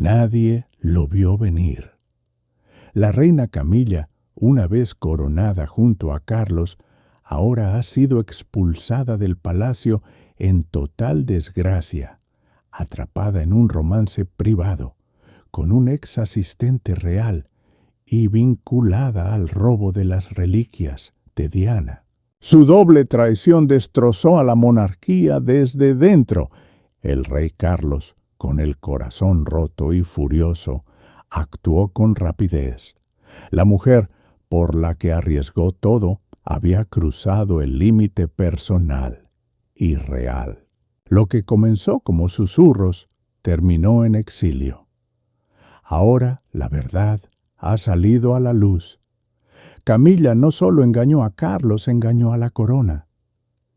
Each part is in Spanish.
Nadie lo vio venir. La reina Camilla, una vez coronada junto a Carlos, ahora ha sido expulsada del palacio en total desgracia, atrapada en un romance privado, con un ex asistente real y vinculada al robo de las reliquias de Diana. Su doble traición destrozó a la monarquía desde dentro. El rey Carlos, con el corazón roto y furioso, actuó con rapidez. La mujer, por la que arriesgó todo, había cruzado el límite personal y real. Lo que comenzó como susurros terminó en exilio. Ahora la verdad ha salido a la luz. Camilla no solo engañó a Carlos, engañó a la corona.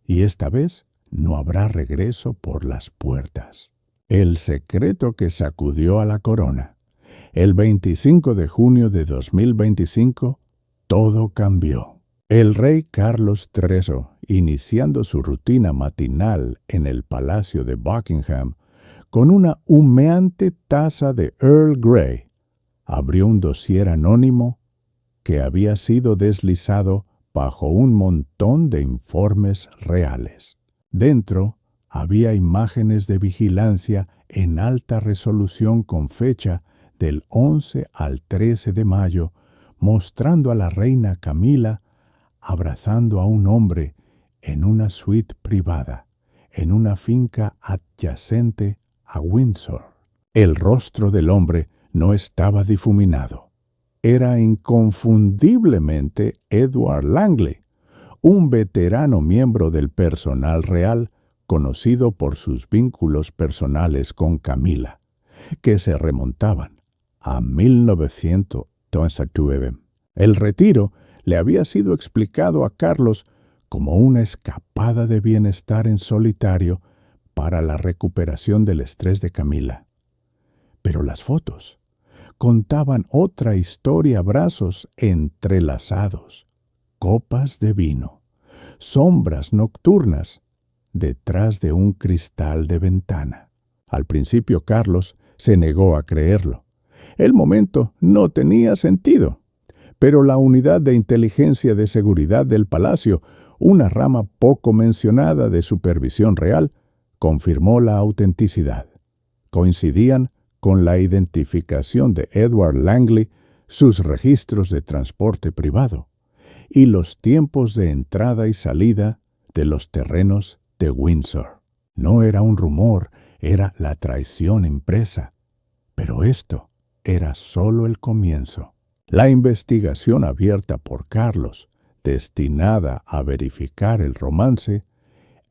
Y esta vez no habrá regreso por las puertas. El secreto que sacudió a la corona. El 25 de junio de 2025, todo cambió. El rey Carlos III, iniciando su rutina matinal en el Palacio de Buckingham, con una humeante taza de Earl Grey, abrió un dossier anónimo que había sido deslizado bajo un montón de informes reales. Dentro había imágenes de vigilancia en alta resolución con fecha del 11 al 13 de mayo, mostrando a la reina Camila abrazando a un hombre en una suite privada, en una finca adyacente a Windsor. El rostro del hombre no estaba difuminado. Era inconfundiblemente Edward Langley, un veterano miembro del personal real conocido por sus vínculos personales con Camila, que se remontaban a 1929. El retiro le había sido explicado a Carlos como una escapada de bienestar en solitario para la recuperación del estrés de Camila. Pero las fotos contaban otra historia: brazos entrelazados, copas de vino, sombras nocturnas detrás de un cristal de ventana. Al principio Carlos se negó a creerlo. El momento no tenía sentido. Pero la unidad de inteligencia de seguridad del palacio, una rama poco mencionada de supervisión real, confirmó la autenticidad. Coincidían con la identificación de Edward Langley, sus registros de transporte privado y los tiempos de entrada y salida de los terrenos de Windsor. No era un rumor, era la traición impresa. Pero esto era solo el comienzo. La investigación abierta por Carlos, destinada a verificar el romance,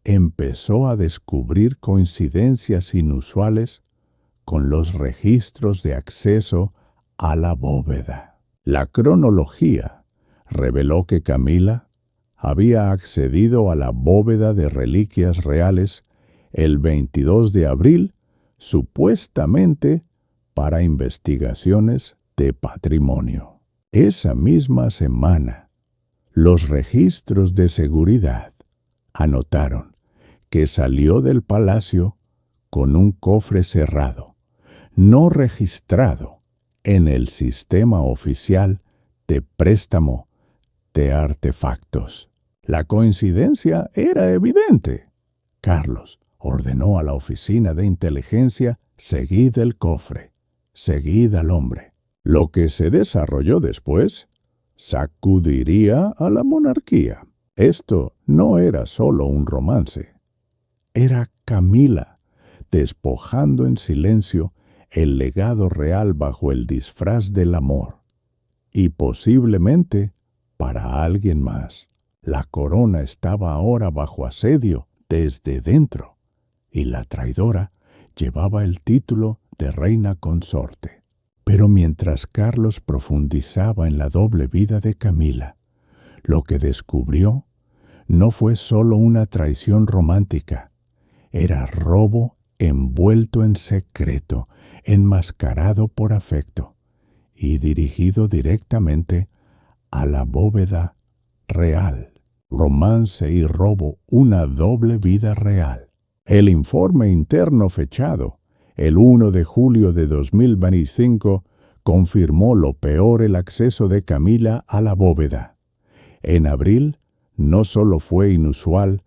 empezó a descubrir coincidencias inusuales con los registros de acceso a la bóveda. La cronología reveló que Camila había accedido a la bóveda de reliquias reales el 22 de abril, supuestamente para investigaciones de patrimonio. Esa misma semana, los registros de seguridad anotaron que salió del palacio con un cofre cerrado, no registrado en el sistema oficial de préstamo de artefactos. La coincidencia era evidente. Carlos ordenó a la oficina de inteligencia: seguid el cofre, seguid al hombre. Lo que se desarrolló después sacudiría a la monarquía. Esto no era solo un romance. Era Camila despojando en silencio el legado real bajo el disfraz del amor. Y posiblemente para alguien más. La corona estaba ahora bajo asedio desde dentro, y la traidora llevaba el título de reina consorte. Pero mientras Carlos profundizaba en la doble vida de Camila, lo que descubrió no fue solo una traición romántica, era robo envuelto en secreto, enmascarado por afecto y dirigido directamente a la bóveda real. Romance y robo, una doble vida real. El informe interno fechado El 1 de julio de 2025 confirmó lo peor el acceso de Camila a la bóveda. En abril, no solo fue inusual,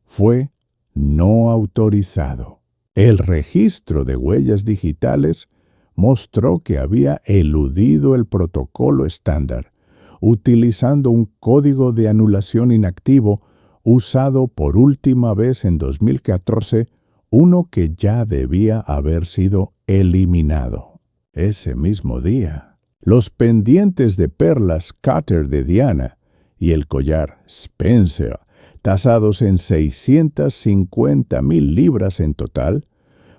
fue no autorizado. El registro de huellas digitales mostró que había eludido el protocolo estándar, utilizando un código de anulación inactivo usado por última vez en 2014, uno que ya debía haber sido eliminado. Ese mismo día, los pendientes de perlas Carter de Diana y el collar Spencer, tasados en 650,000 libras en total,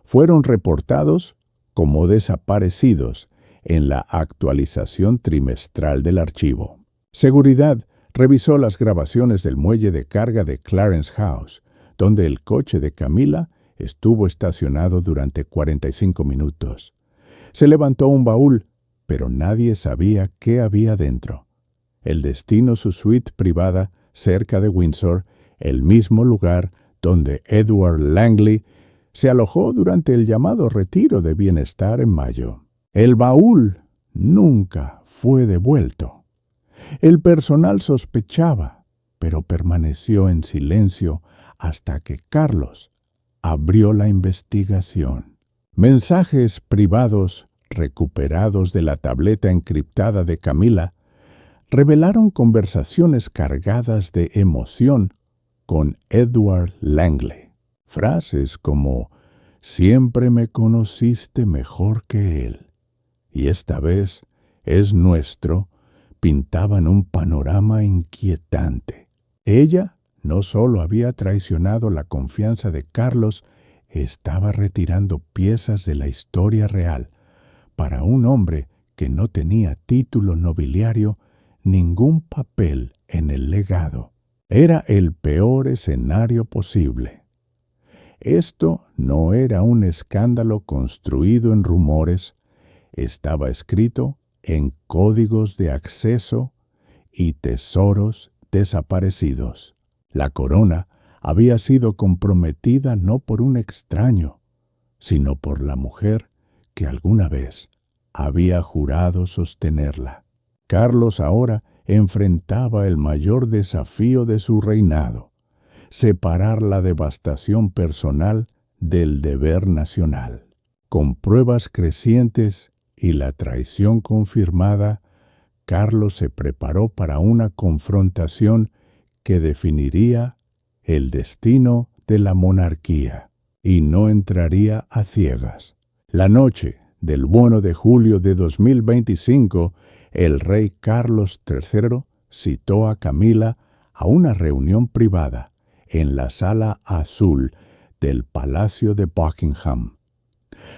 fueron reportados como desaparecidos en la actualización trimestral del archivo. Seguridad revisó las grabaciones del muelle de carga de Clarence House, donde el coche de Camila estuvo estacionado durante 45 minutos. Se levantó un baúl, pero nadie sabía qué había dentro. El destino su suite privada cerca de Windsor, el mismo lugar donde Edward Langley se alojó durante el llamado retiro de bienestar en mayo. El baúl nunca fue devuelto. El personal sospechaba, pero permaneció en silencio hasta que Carlos abrió la investigación. Mensajes privados recuperados de la tableta encriptada de Camila revelaron conversaciones cargadas de emoción con Edward Langley. Frases como «Siempre me conociste mejor que él» y «Esta vez es nuestro» pintaban un panorama inquietante. Ella no solo había traicionado la confianza de Carlos, estaba retirando piezas de la historia real para un hombre que no tenía título nobiliario, ningún papel en el legado. Era el peor escenario posible. Esto no era un escándalo construido en rumores, estaba escrito en códigos de acceso y tesoros desaparecidos. La corona había sido comprometida no por un extraño, sino por la mujer que alguna vez había jurado sostenerla. Carlos ahora enfrentaba el mayor desafío de su reinado: separar la devastación personal del deber nacional. Con pruebas crecientes y la traición confirmada, Carlos se preparó para una confrontación que definiría el destino de la monarquía, y no entraría a ciegas. La noche del 1 de julio de 2025, el rey Carlos III citó a Camila a una reunión privada en la Sala Azul del Palacio de Buckingham.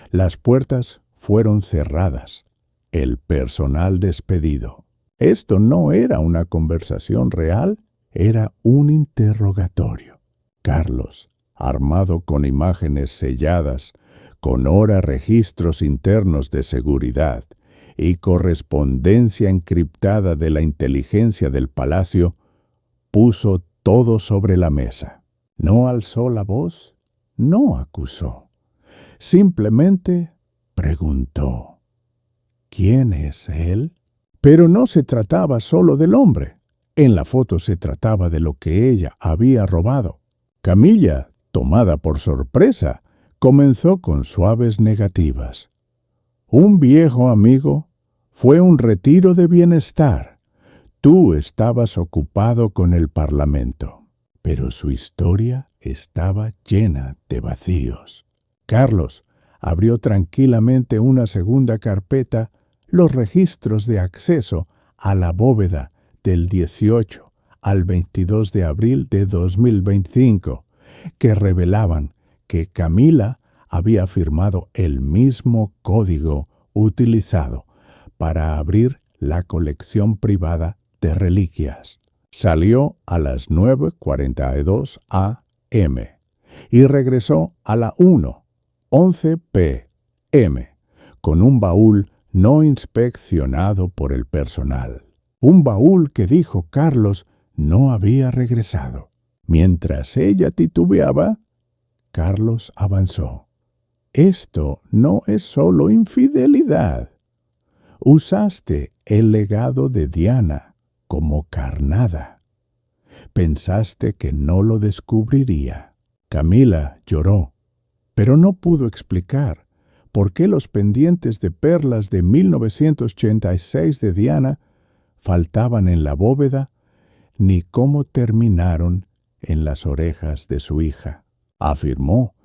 Las puertas fueron cerradas, el personal despedido. Esto no era una conversación real, era un interrogatorio. Carlos, armado con imágenes selladas, con registros internos de seguridad y correspondencia encriptada de la inteligencia del palacio, puso todo sobre la mesa. No alzó la voz, no acusó. Simplemente preguntó: ¿quién es él? Pero no se trataba solo del hombre. En la foto se trataba de lo que ella había robado. Camila, tomada por sorpresa, comenzó con suaves negativas. Un viejo amigo, fue un retiro de bienestar. Tú estabas ocupado con el Parlamento. Pero su historia estaba llena de vacíos. Carlos abrió tranquilamente una segunda carpeta, los registros de acceso a la bóveda del 18 al 22 de abril de 2025, que revelaban que Camila había firmado el mismo código utilizado para abrir la colección privada de reliquias. Salió a las 9:42 a.m. y regresó a la 1:11 p.m. con un baúl no inspeccionado por el personal. Un baúl que, dijo Carlos, no había regresado. Mientras ella titubeaba, Carlos avanzó. Esto no es solo infidelidad. Usaste el legado de Diana como carnada. Pensaste que no lo descubriría. Camila lloró, pero no pudo explicar por qué los pendientes de perlas de 1986 de Diana faltaban en la bóveda, ni cómo terminaron en las orejas de su hija. Afirmó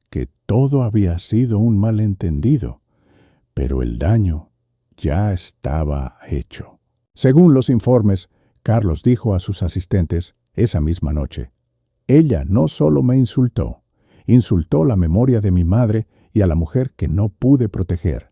que todo había sido un malentendido, pero el daño ya estaba hecho. Según los informes, Carlos dijo a sus asistentes esa misma noche: ella no solo me insultó la memoria de mi madre y a la mujer que no pude proteger.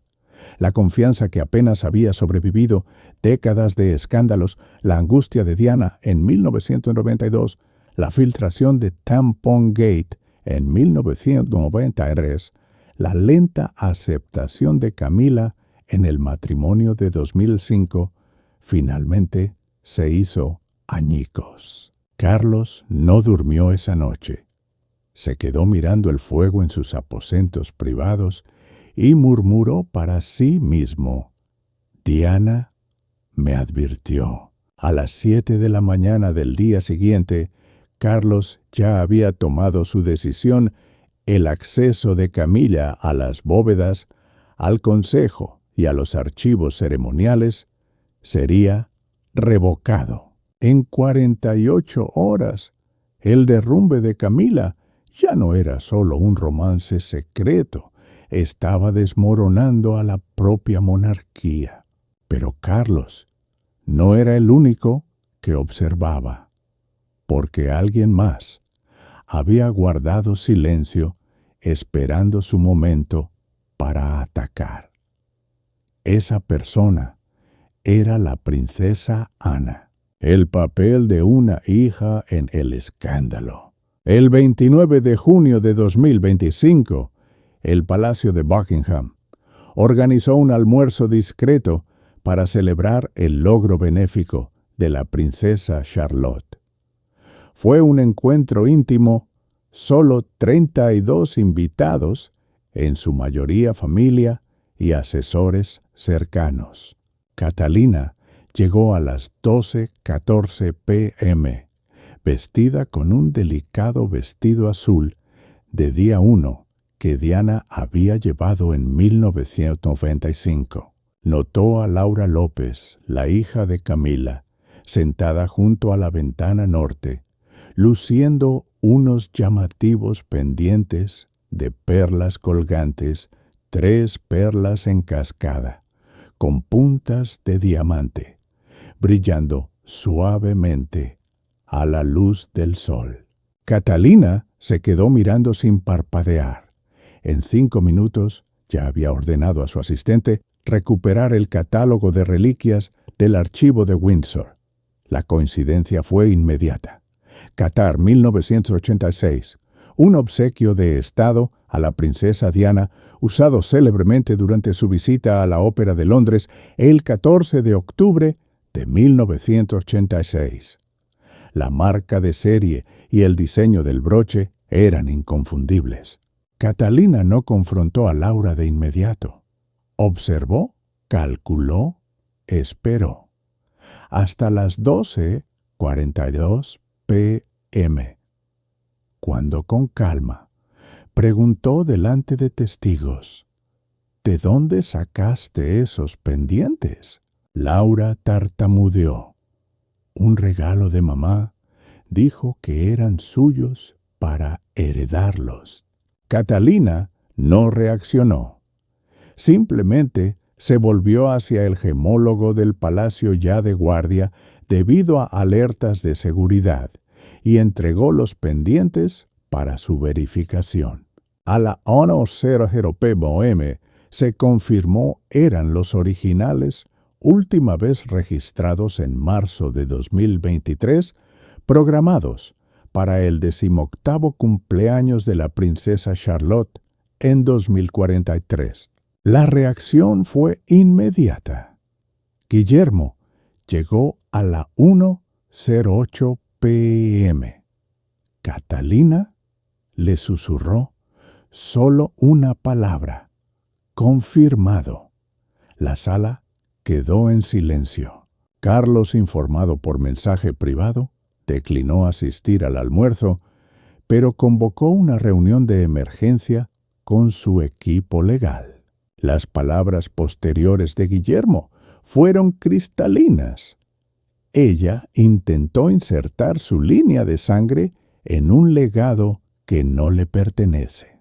La confianza que apenas había sobrevivido décadas de escándalos, la angustia de Diana en 1992, la filtración de Tampon Gate en 1993, la lenta aceptación de Camila en el matrimonio de 2005, finalmente se hizo añicos. Carlos no durmió esa noche. Se quedó mirando el fuego en sus aposentos privados y murmuró para sí mismo: Diana me advirtió. A las 7 de la mañana del día siguiente, Carlos ya había tomado su decisión. El acceso de Camila a las bóvedas, al consejo y a los archivos ceremoniales sería revocado. En 48 horas, el derrumbe de Camila ya no era solo un romance secreto, estaba desmoronando a la propia monarquía. Pero Carlos no era el único que observaba, porque alguien más había guardado silencio esperando su momento para atacar. Esa persona era la princesa Ana, el papel de una hija en el escándalo. El 29 de junio de 2025, el Palacio de Buckingham organizó un almuerzo discreto para celebrar el logro benéfico de la princesa Charlotte. Fue un encuentro íntimo, solo 32 invitados, en su mayoría familia y asesores cercanos. Catalina llegó a las 12:14 p.m., vestida con un delicado vestido azul de día 1 que Diana había llevado en 1995. Notó a Laura López, la hija de Camila, sentada junto a la ventana norte, luciendo unos llamativos pendientes de perlas colgantes, 3 perlas en cascada, con puntas de diamante, brillando suavemente a la luz del sol. Catalina se quedó mirando sin parpadear. En 5 minutos ya había ordenado a su asistente recuperar el catálogo de reliquias del archivo de Windsor. La coincidencia fue inmediata. Qatar 1986, un obsequio de Estado a la princesa Diana, usado célebremente durante su visita a la Ópera de Londres el 14 de octubre de 1986. La marca de serie y el diseño del broche eran inconfundibles. Catalina no confrontó a Laura de inmediato. Observó, calculó, esperó. Hasta las 12:42 p.m., cuando con calma preguntó delante de testigos: ¿de dónde sacaste esos pendientes? Laura tartamudeó. Un regalo de mamá, dijo que eran suyos para heredarlos. Catalina no reaccionó. Simplemente se volvió hacia el gemólogo del palacio ya de guardia debido a alertas de seguridad y entregó los pendientes para su verificación. A la 1:00 p.m. se confirmó eran los originales, última vez registrados en marzo de 2023, programados para el 18º cumpleaños de la princesa Charlotte en 2043. La reacción fue inmediata. Guillermo llegó a la 1:08 p.m. Catalina le susurró: Solo una palabra. Confirmado. La sala quedó en silencio. Carlos, informado por mensaje privado, declinó asistir al almuerzo, pero convocó una reunión de emergencia con su equipo legal. Las palabras posteriores de Guillermo fueron cristalinas. Ella intentó insertar su línea de sangre en un legado que no le pertenece.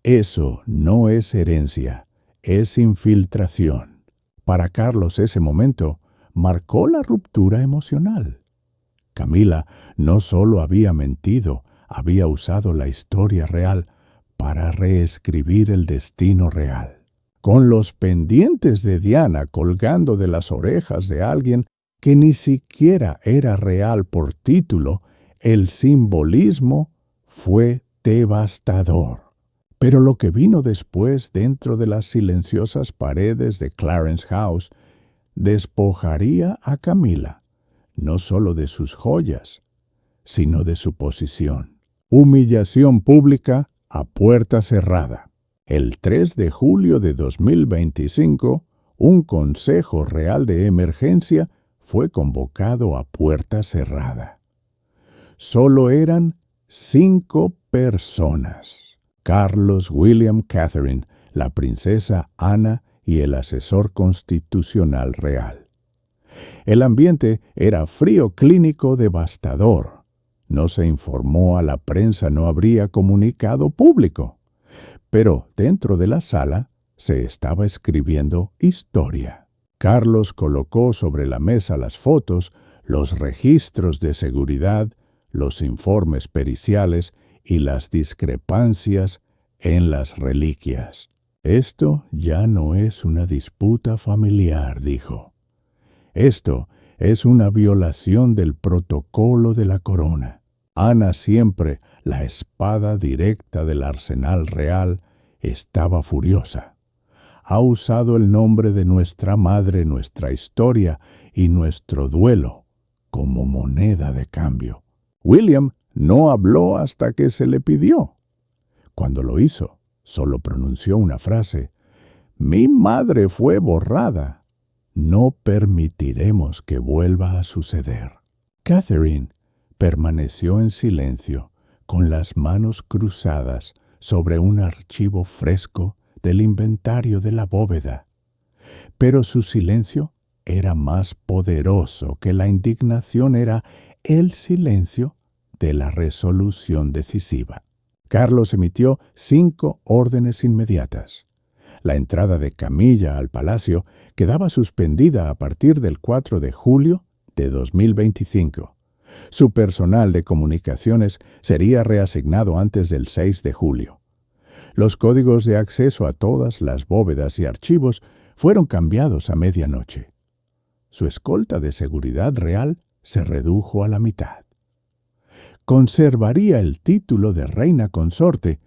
Eso no es herencia, es infiltración. Para Carlos ese momento marcó la ruptura emocional. Camila no solo había mentido, había usado la historia real para reescribir el destino real. Con los pendientes de Diana colgando de las orejas de alguien que ni siquiera era real por título, el simbolismo fue devastador. Pero lo que vino después dentro de las silenciosas paredes de Clarence House despojaría a Camila, no solo de sus joyas, sino de su posición. Humillación pública a puerta cerrada. El 3 de julio de 2025, un Consejo Real de Emergencia fue convocado a puerta cerrada. Solo eran 5 personas: Carlos, William, Catherine, la princesa Ana y el asesor constitucional real. El ambiente era frío, clínico, devastador. No se informó a la prensa, no habría comunicado público. Pero dentro de la sala se estaba escribiendo historia. Carlos colocó sobre la mesa las fotos, los registros de seguridad, los informes periciales y las discrepancias en las reliquias. Esto ya no es una disputa familiar, dijo. Esto es una violación del protocolo de la corona. Ana, siempre la espada directa del arsenal real, estaba furiosa. Ha usado el nombre de nuestra madre, nuestra historia y nuestro duelo como moneda de cambio. William no habló hasta que se le pidió. Cuando lo hizo, solo pronunció una frase: «Mi madre fue borrada. No permitiremos que vuelva a suceder». Catherine permaneció en silencio, con las manos cruzadas sobre un archivo fresco del inventario de la bóveda. Pero su silencio era más poderoso que la indignación, era el silencio de la resolución decisiva. Carlos emitió 5 órdenes inmediatas. La entrada de Camilla al palacio quedaba suspendida a partir del 4 de julio de 2025. Su personal de comunicaciones sería reasignado antes del 6 de julio. Los códigos de acceso a todas las bóvedas y archivos fueron cambiados a medianoche. Su escolta de seguridad real se redujo a la mitad. Conservaría el título de reina consorte,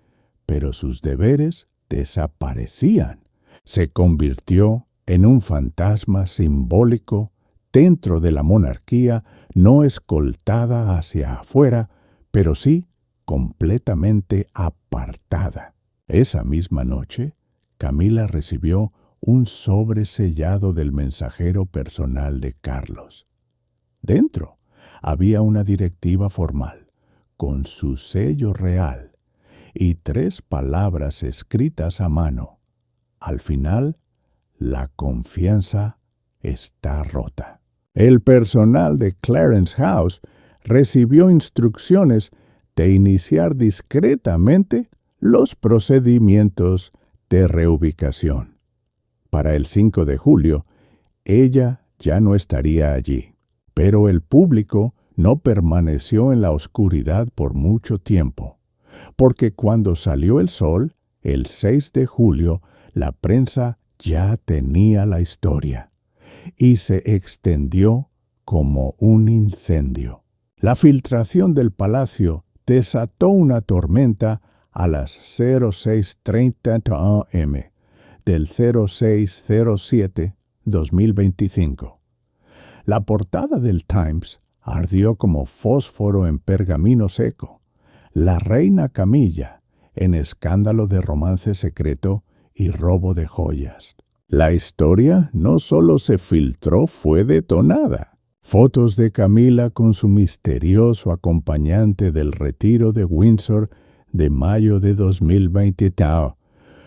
pero sus deberes desaparecían. Se convirtió en un fantasma simbólico dentro de la monarquía, no escoltada hacia afuera, pero sí completamente apartada. Esa misma noche, Camila recibió un sobre sellado del mensajero personal de Carlos. Dentro había una directiva formal, con su sello real, y 3 palabras escritas a mano. Al final, la confianza está rota. El personal de Clarence House recibió instrucciones de iniciar discretamente los procedimientos de reubicación. Para el 5 de julio, ella ya no estaría allí, pero el público no permaneció en la oscuridad por mucho tiempo, porque cuando salió el sol, el 6 de julio, la prensa ya tenía la historia y se extendió como un incendio. La filtración del palacio desató una tormenta a las 06:30 am del 06/07/2025. La portada del Times ardió como fósforo en pergamino seco. La reina Camilla, en escándalo de romance secreto y robo de joyas. La historia no solo se filtró, fue detonada. Fotos de Camila con su misterioso acompañante del retiro de Windsor de mayo de 2020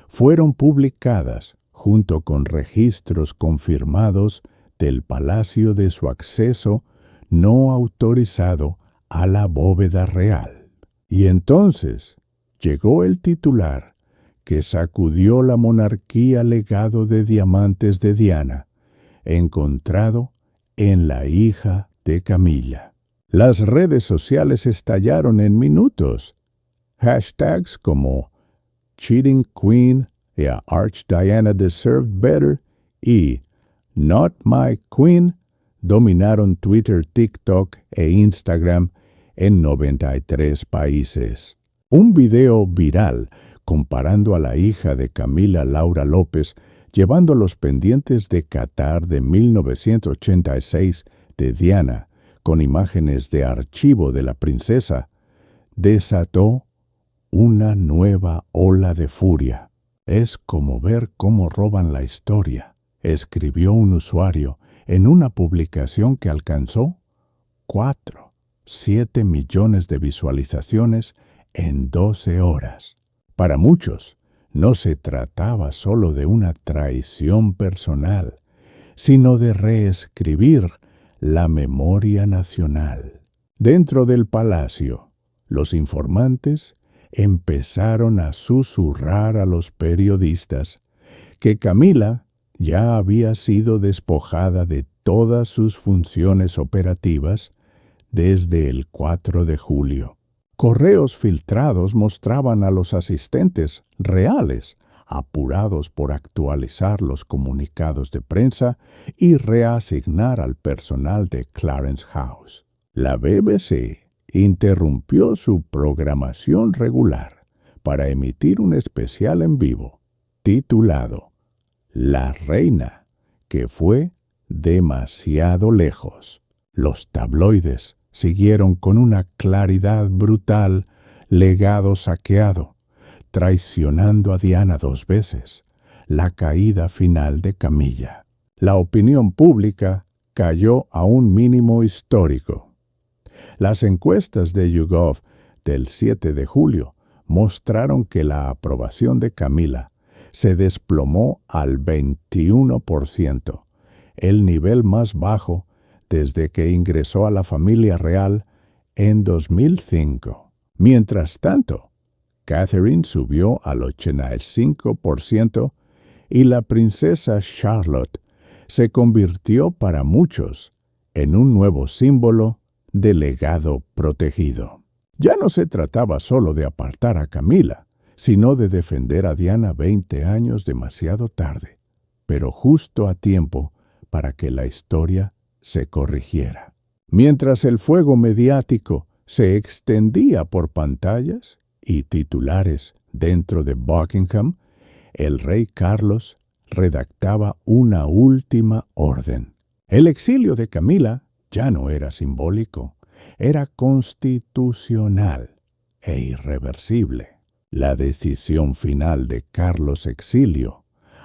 fueron publicadas junto con registros confirmados del palacio de su acceso no autorizado a la bóveda real. Y entonces llegó el titular que sacudió la monarquía: legado de diamantes de Diana, encontrado en la hija de Camilla. Las redes sociales estallaron en minutos. Hashtags como Cheating Queen y Arch Diana Deserved Better y Not My Queen dominaron Twitter, TikTok e Instagram en 93 países. Un video viral comparando a la hija de Camila, Laura López, llevando los pendientes de Qatar de 1986 de Diana con imágenes de archivo de la princesa, desató una nueva ola de furia. Es como ver cómo roban la historia, escribió un usuario en una publicación que alcanzó 7 millones de visualizaciones en 12 horas. Para muchos, no se trataba solo de una traición personal, sino de reescribir la memoria nacional. Dentro del palacio, los informantes empezaron a susurrar a los periodistas que Camila ya había sido despojada de todas sus funciones operativas desde el 4 de julio. Correos filtrados mostraban a los asistentes reales apurados por actualizar los comunicados de prensa y reasignar al personal de Clarence House. La BBC interrumpió su programación regular para emitir un especial en vivo titulado La Reina, que fue demasiado lejos. Los tabloides siguieron con una claridad brutal: legado saqueado, traicionando a Diana 2 veces, la caída final de Camilla. La opinión pública cayó a un mínimo histórico. Las encuestas de YouGov del 7 de julio mostraron que la aprobación de Camila se desplomó al 21%, el nivel más bajo desde que ingresó a la familia real en 2005. Mientras tanto, Catherine subió al 85% y la princesa Charlotte se convirtió para muchos en un nuevo símbolo de legado protegido. Ya no se trataba solo de apartar a Camila, sino de defender a Diana 20 años demasiado tarde, pero justo a tiempo para que la historia se corrigiera. Mientras el fuego mediático se extendía por pantallas y titulares dentro de Buckingham, el rey Carlos redactaba una última orden. El exilio de Camila ya no era simbólico, era constitucional e irreversible. La decisión final de Carlos Exilio,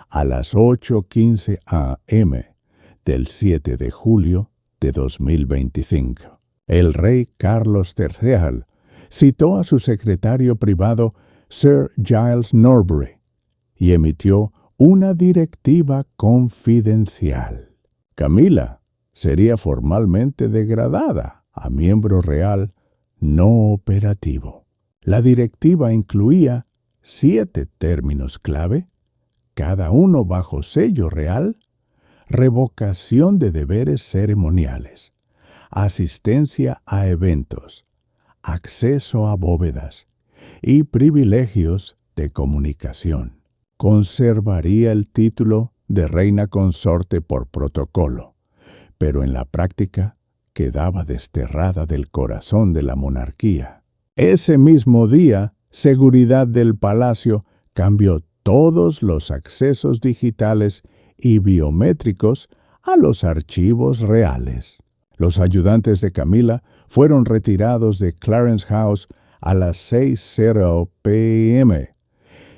a las 8:15 a.m., del 7 de julio de 2025. El rey Carlos III citó a su secretario privado Sir Giles Norbury y emitió una directiva confidencial. Camila sería formalmente degradada a miembro real no operativo. La directiva incluía 7 términos clave, cada uno bajo sello real: revocación de deberes ceremoniales, asistencia a eventos, acceso a bóvedas y privilegios de comunicación. Conservaría el título de reina consorte por protocolo, pero en la práctica quedaba desterrada del corazón de la monarquía. Ese mismo día, seguridad del palacio cambió todos los accesos digitales y biométricos a los archivos reales. Los ayudantes de Camila fueron retirados de Clarence House a las 6:00 p.m.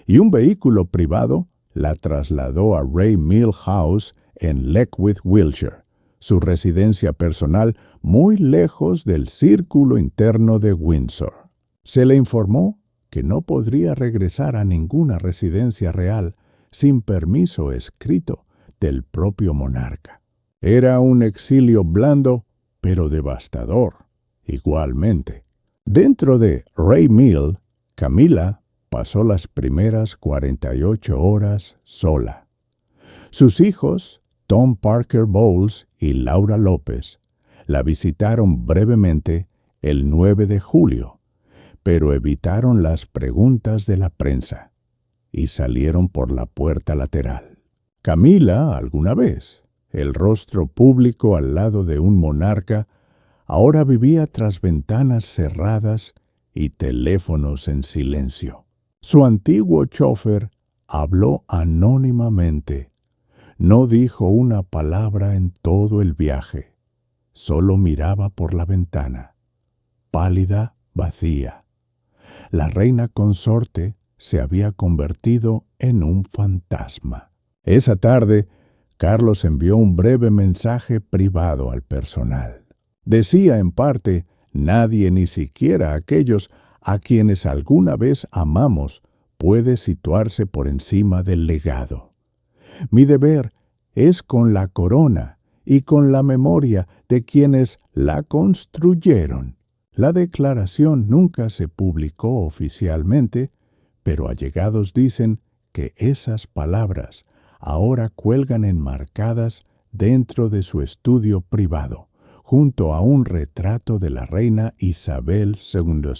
y un vehículo privado la trasladó a Ray Mill House en Leckwith, Wiltshire, su residencia personal muy lejos del círculo interno de Windsor. Se le informó que no podría regresar a ninguna residencia real sin permiso escrito del propio monarca. Era un exilio blando, pero devastador, igualmente. Dentro de Ray Mill, Camilla pasó las primeras 48 horas sola. Sus hijos, Tom Parker Bowles y Laura López, la visitaron brevemente el 9 de julio, pero evitaron las preguntas de la prensa y salieron por la puerta lateral. Camilla, alguna vez, el rostro público al lado de un monarca, ahora vivía tras ventanas cerradas y teléfonos en silencio. Su antiguo chofer habló anónimamente. No dijo una palabra en todo el viaje. Solo miraba por la ventana, pálida, vacía. La reina consorte se había convertido en un fantasma. Esa tarde, Carlos envió un breve mensaje privado al personal. Decía en parte: nadie, ni siquiera aquellos a quienes alguna vez amamos, puede situarse por encima del legado. Mi deber es con la corona y con la memoria de quienes la construyeron. La declaración nunca se publicó oficialmente, pero allegados dicen que esas palabras ahora cuelgan enmarcadas dentro de su estudio privado, junto a un retrato de la reina Isabel II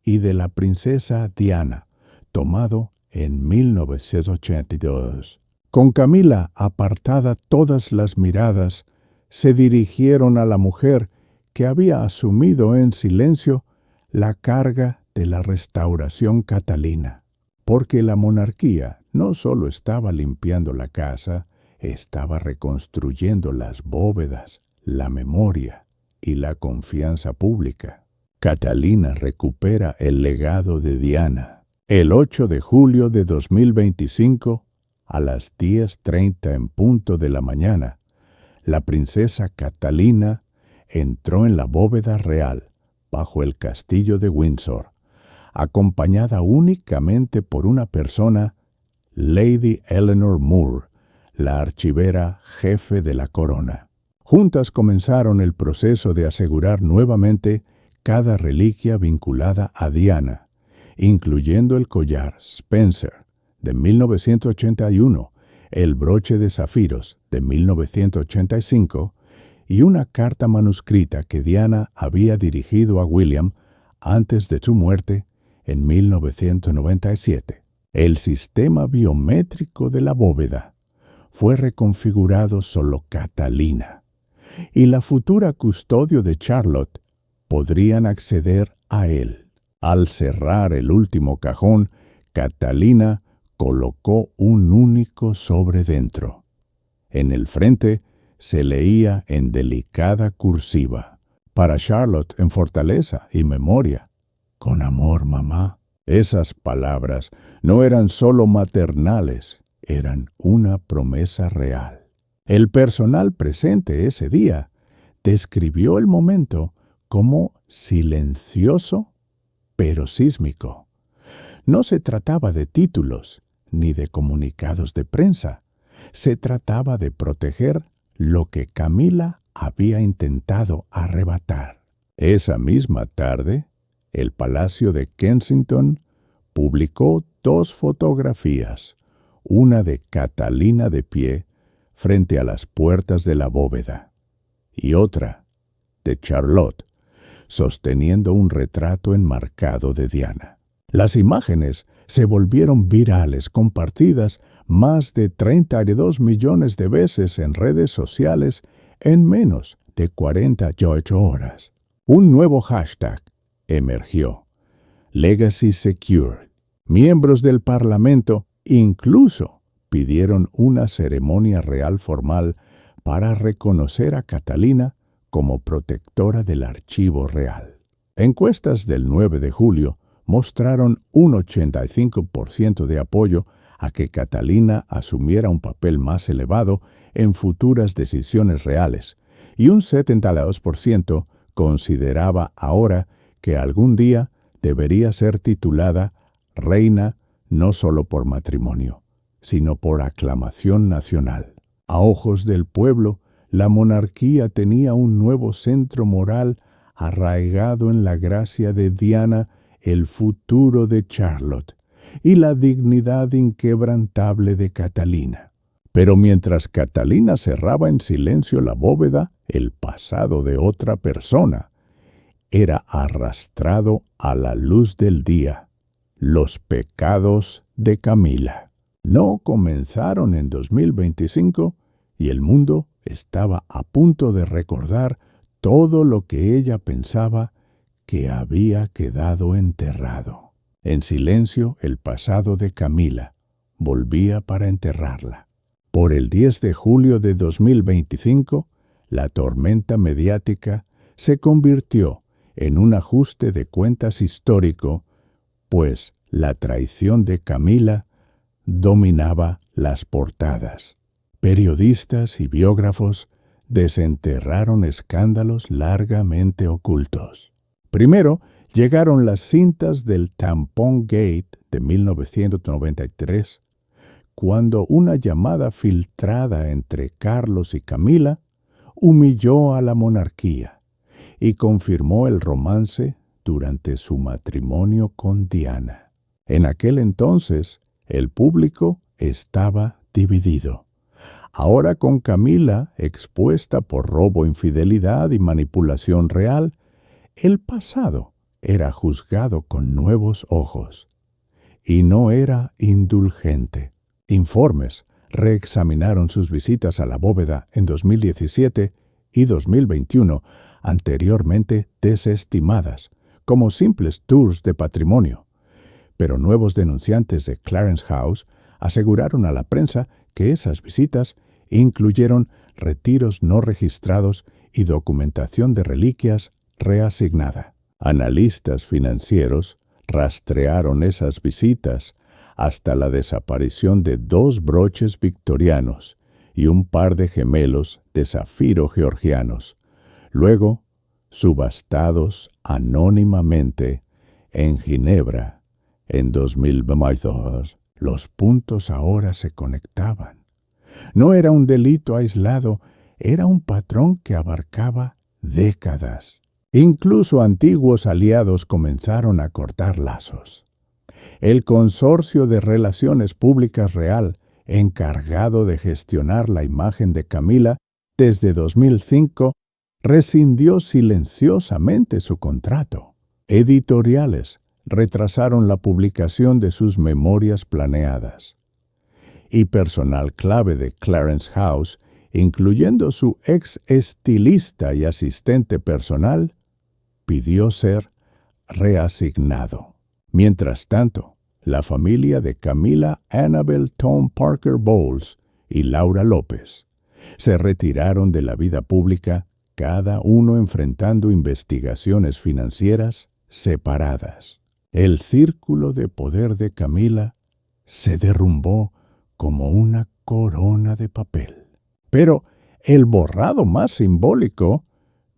y de la princesa Diana, tomado en 1982. Con Camilla apartada todas las miradas, se dirigieron a la mujer que había asumido en silencio la carga de la restauración catalina, porque la monarquía no solo estaba limpiando la casa, estaba reconstruyendo las bóvedas, la memoria y la confianza pública. Catalina recupera el legado de Diana. El 8 de julio de 2025, a las 10:30 en punto de la mañana, la princesa Catalina entró en la bóveda real, bajo el castillo de Windsor, acompañada únicamente por una persona, Lady Eleanor Moore, la archivera jefe de la corona. Juntas comenzaron el proceso de asegurar nuevamente cada reliquia vinculada a Diana, incluyendo el collar Spencer de 1981, el broche de zafiros de 1985 y una carta manuscrita que Diana había dirigido a William antes de su muerte en 1997. El sistema biométrico de la bóveda fue reconfigurado solo Catalina y la futura custodio de Charlotte podrían acceder a él. Al cerrar el último cajón, Catalina colocó un único sobre dentro. En el frente se leía en delicada cursiva: para Charlotte en fortaleza y memoria. Con amor, mamá. Esas palabras no eran solo maternales, eran una promesa real. El personal presente ese día describió el momento como silencioso pero sísmico. No se trataba de títulos ni de comunicados de prensa. Se trataba de proteger lo que Camilla había intentado arrebatar. Esa misma tarde, el Palacio de Kensington publicó 2 fotografías, una de Catalina de pie frente a las puertas de la bóveda y otra de Charlotte sosteniendo un retrato enmarcado de Diana. Las imágenes se volvieron virales, compartidas más de 32 millones de veces en redes sociales en menos de 48 horas. Un nuevo hashtag emergió: Legacy Secured. Miembros del Parlamento incluso pidieron una ceremonia real formal para reconocer a Catalina como protectora del archivo real. Encuestas del 9 de julio mostraron un 85% de apoyo a que Catalina asumiera un papel más elevado en futuras decisiones reales, y un 72% consideraba ahora que algún día debería ser titulada reina no solo por matrimonio, sino por aclamación nacional. A ojos del pueblo, la monarquía tenía un nuevo centro moral arraigado en la gracia de Diana, el futuro de Charlotte, y la dignidad inquebrantable de Catalina. Pero mientras Catalina cerraba en silencio la bóveda, el pasado de otra persona era arrastrado a la luz del día. Los pecados de Camila no comenzaron en 2025 y el mundo estaba a punto de recordar todo lo que ella pensaba que había quedado enterrado. En silencio, el pasado de Camila volvía para enterrarla. Por el 10 de julio de 2025, la tormenta mediática se convirtió en un ajuste de cuentas histórico, pues la traición de Camila dominaba las portadas. Periodistas y biógrafos desenterraron escándalos largamente ocultos. Primero llegaron las cintas del Tampon Gate de 1993, cuando una llamada filtrada entre Carlos y Camila humilló a la monarquía y confirmó el romance durante su matrimonio con Diana. En aquel entonces, el público estaba dividido. Ahora, con Camila expuesta por robo, infidelidad y manipulación real, el pasado era juzgado con nuevos ojos y no era indulgente. Informes reexaminaron sus visitas a la bóveda en 2017 y 2021, anteriormente desestimadas como simples tours de patrimonio. Pero nuevos denunciantes de Clarence House aseguraron a la prensa que esas visitas incluyeron retiros no registrados y documentación de reliquias reasignada. Analistas financieros rastrearon esas visitas hasta la desaparición de 2 broches victorianos y un par de gemelos de zafiro georgianos, luego subastados anónimamente en Ginebra en 2022. Los puntos ahora se conectaban. No era un delito aislado, era un patrón que abarcaba décadas. Incluso antiguos aliados comenzaron a cortar lazos. El Consorcio de Relaciones Públicas Real, encargado de gestionar la imagen de Camila desde 2005, rescindió silenciosamente su contrato. Editoriales retrasaron la publicación de sus memorias planeadas. Y personal clave de Clarence House, incluyendo su ex estilista y asistente personal, pidió ser reasignado. Mientras tanto, la familia de Camila Annabel Tom Parker Bowles y Laura López se retiraron de la vida pública, cada uno enfrentando investigaciones financieras separadas. El círculo de poder de Camila se derrumbó como una corona de papel. Pero el borrado más simbólico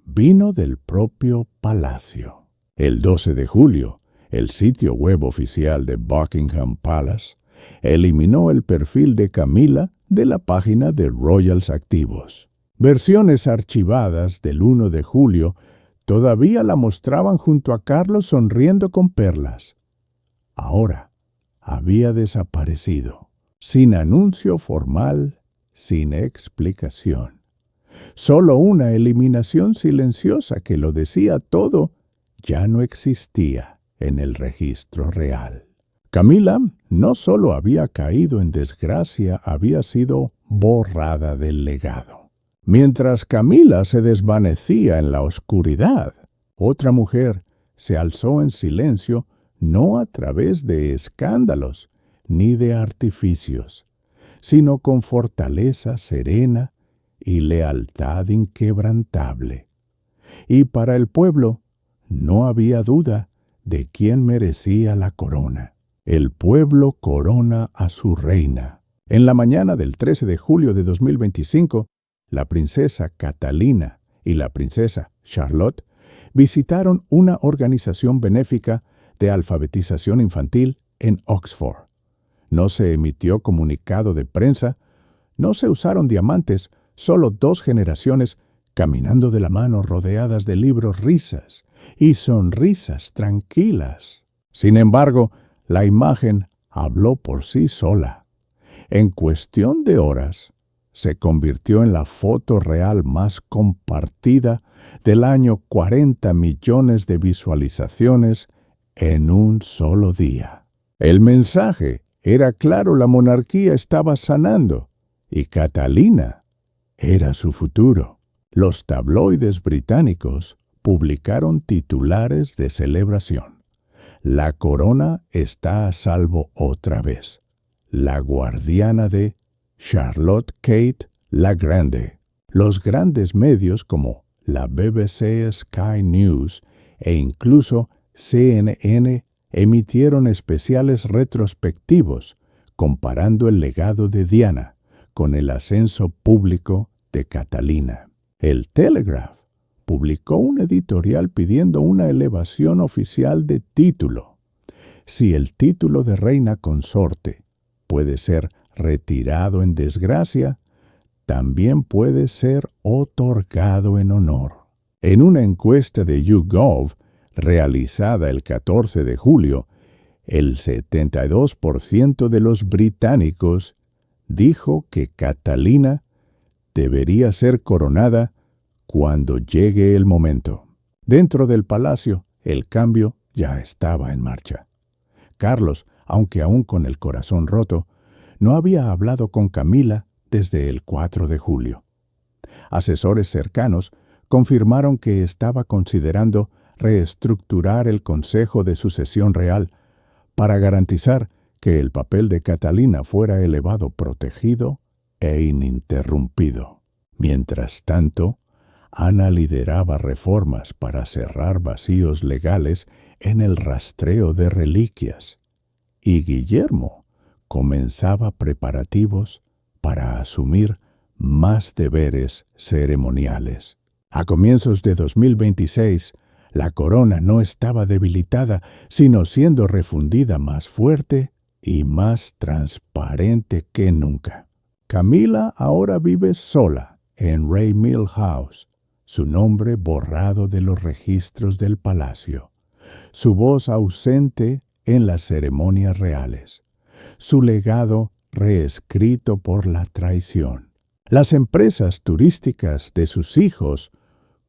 vino del propio palacio. El 12 de julio, el sitio web oficial de Buckingham Palace eliminó el perfil de Camila de la página de Royals Activos. Versiones archivadas del 1 de julio todavía la mostraban junto a Carlos sonriendo con perlas. Ahora había desaparecido, sin anuncio formal, sin explicación. Solo una eliminación silenciosa que lo decía todo ya no existía en el registro real. Camila no solo había caído en desgracia, había sido borrada del legado. Mientras Camila se desvanecía en la oscuridad, otra mujer se alzó en silencio, no a través de escándalos ni de artificios, sino con fortaleza serena y lealtad inquebrantable. Y para el pueblo no había duda de quién merecía la corona. El pueblo corona a su reina. En la mañana del 13 de julio de 2025, la princesa Catalina y la princesa Charlotte visitaron una organización benéfica de alfabetización infantil en Oxford. No se emitió comunicado de prensa, no se usaron diamantes, solo 2 generaciones caminando de la mano rodeadas de libros, risas y sonrisas tranquilas. Sin embargo, la imagen habló por sí sola. En cuestión de horas, se convirtió en la foto real más compartida del año, 40 millones de visualizaciones en un solo día. El mensaje era claro: la monarquía estaba sanando y Catalina era su futuro. Los tabloides británicos publicaron titulares de celebración. La corona está a salvo otra vez. La guardiana de Charlotte Kate la Grande. Los grandes medios como la BBC, Sky News e incluso CNN emitieron especiales retrospectivos comparando el legado de Diana con el ascenso público de Catalina. El Telegraph publicó un editorial pidiendo una elevación oficial de título. Si el título de reina consorte puede ser retirado en desgracia, también puede ser otorgado en honor. En una encuesta de YouGov realizada el 14 de julio, el 72% de los británicos dijo que Catalina debería ser coronada cuando llegue el momento. Dentro del palacio, el cambio ya estaba en marcha. Carlos, aunque aún con el corazón roto, no había hablado con Camila desde el 4 de julio. Asesores cercanos confirmaron que estaba considerando reestructurar el Consejo de Sucesión Real para garantizar que el papel de Catalina fuera elevado, protegido e ininterrumpido. Mientras tanto, Ana lideraba reformas para cerrar vacíos legales en el rastreo de reliquias, y Guillermo comenzaba preparativos para asumir más deberes ceremoniales. A comienzos de 2026, la corona no estaba debilitada, sino siendo refundida más fuerte y más transparente que nunca. Camila ahora vive sola en Ray Mill House, su nombre borrado de los registros del palacio, su voz ausente en las ceremonias reales, su legado reescrito por la traición. Las empresas turísticas de sus hijos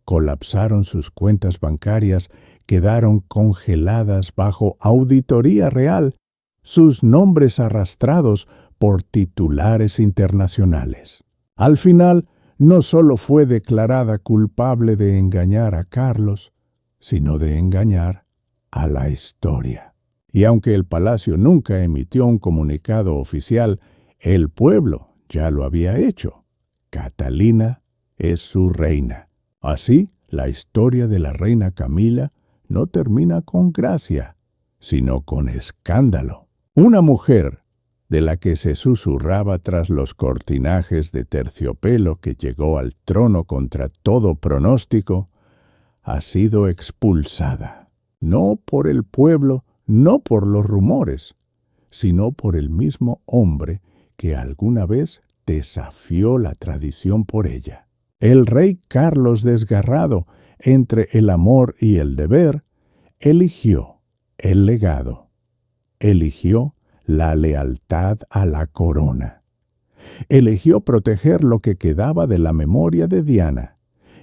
colapsaron, sus cuentas bancarias quedaron congeladas bajo auditoría real, sus nombres arrastrados por titulares internacionales. Al final, no solo fue declarada culpable de engañar a Carlos, sino de engañar a la historia. Y aunque el palacio nunca emitió un comunicado oficial, el pueblo ya lo había hecho. Catalina es su reina. Así, la historia de la reina Camila no termina con gracia, sino con escándalo. Una mujer de la que se susurraba tras los cortinajes de terciopelo que llegó al trono contra todo pronóstico, ha sido expulsada, no por el pueblo, no por los rumores, sino por el mismo hombre que alguna vez desafió la tradición por ella. El rey Carlos, desgarrado entre el amor y el deber, eligió el legado, eligió la lealtad a la corona, eligió proteger lo que quedaba de la memoria de Diana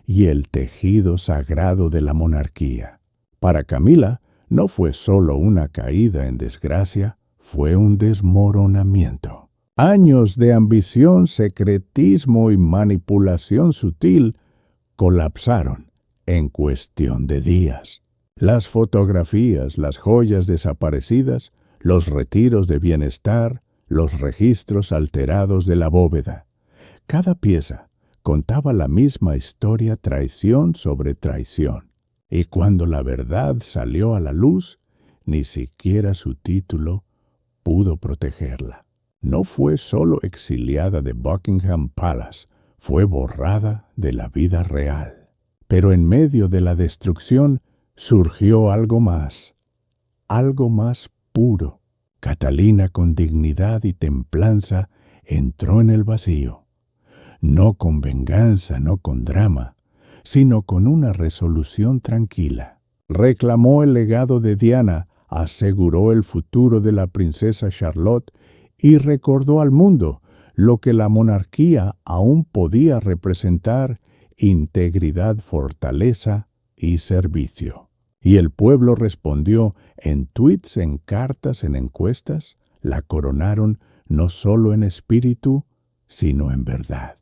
y el tejido sagrado de la monarquía. Para Camila no fue solo una caída en desgracia, fue un desmoronamiento. Años de ambición, secretismo y manipulación sutil colapsaron en cuestión de días. Las fotografías, las joyas desaparecidas, los retiros de bienestar, los registros alterados de la bóveda. Cada pieza contaba la misma historia, traición sobre traición. Y cuando la verdad salió a la luz, ni siquiera su título pudo protegerla. No fue solo exiliada de Buckingham Palace, fue borrada de la vida real. Pero en medio de la destrucción surgió algo más puro. Catalina, con dignidad y templanza, entró en el vacío, no con venganza, no con drama, sino con una resolución tranquila. Reclamó el legado de Diana, aseguró el futuro de la princesa Charlotte y recordó al mundo lo que la monarquía aún podía representar: integridad, fortaleza y servicio. Y el pueblo respondió en tweets, en cartas, en encuestas. La coronaron no solo en espíritu, sino en verdad.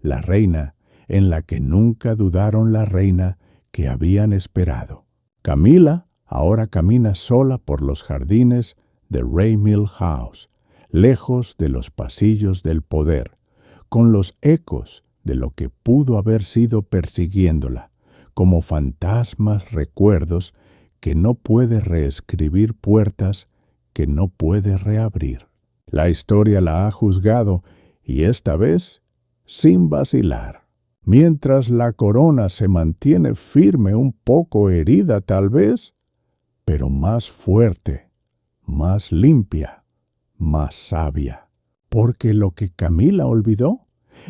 La reina en la que nunca dudaron, la reina que habían esperado. Camila ahora camina sola por los jardines de Raymill House, lejos de los pasillos del poder, con los ecos de lo que pudo haber sido persiguiéndola, como fantasmas, recuerdos que no puede reescribir, puertas que no puede reabrir. La historia la ha juzgado, y esta vez sin vacilar. Mientras la corona se mantiene firme, un poco herida tal vez, pero más fuerte, más limpia, más sabia. Porque lo que Camila olvidó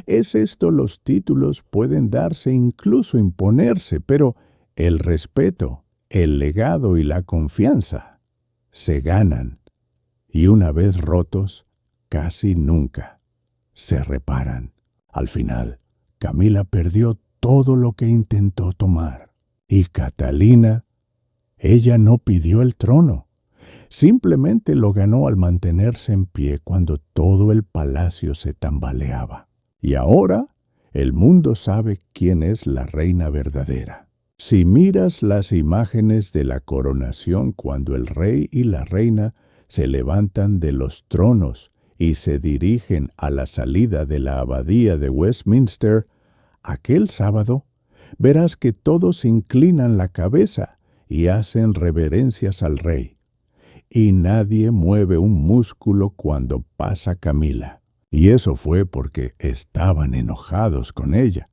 es esto: los títulos pueden darse, incluso imponerse, pero el respeto, el legado y la confianza se ganan, y una vez rotos, casi nunca se reparan. Al final, Camila perdió todo lo que intentó tomar. Y Catalina, ella no pidió el trono. Simplemente lo ganó al mantenerse en pie cuando todo el palacio se tambaleaba. Y ahora el mundo sabe quién es la reina verdadera. Si miras las imágenes de la coronación, cuando el rey y la reina se levantan de los tronos y se dirigen a la salida de la abadía de Westminster, aquel sábado, verás que todos inclinan la cabeza y hacen reverencias al rey. Y nadie mueve un músculo cuando pasa Camila. Y eso fue porque estaban enojados con ella.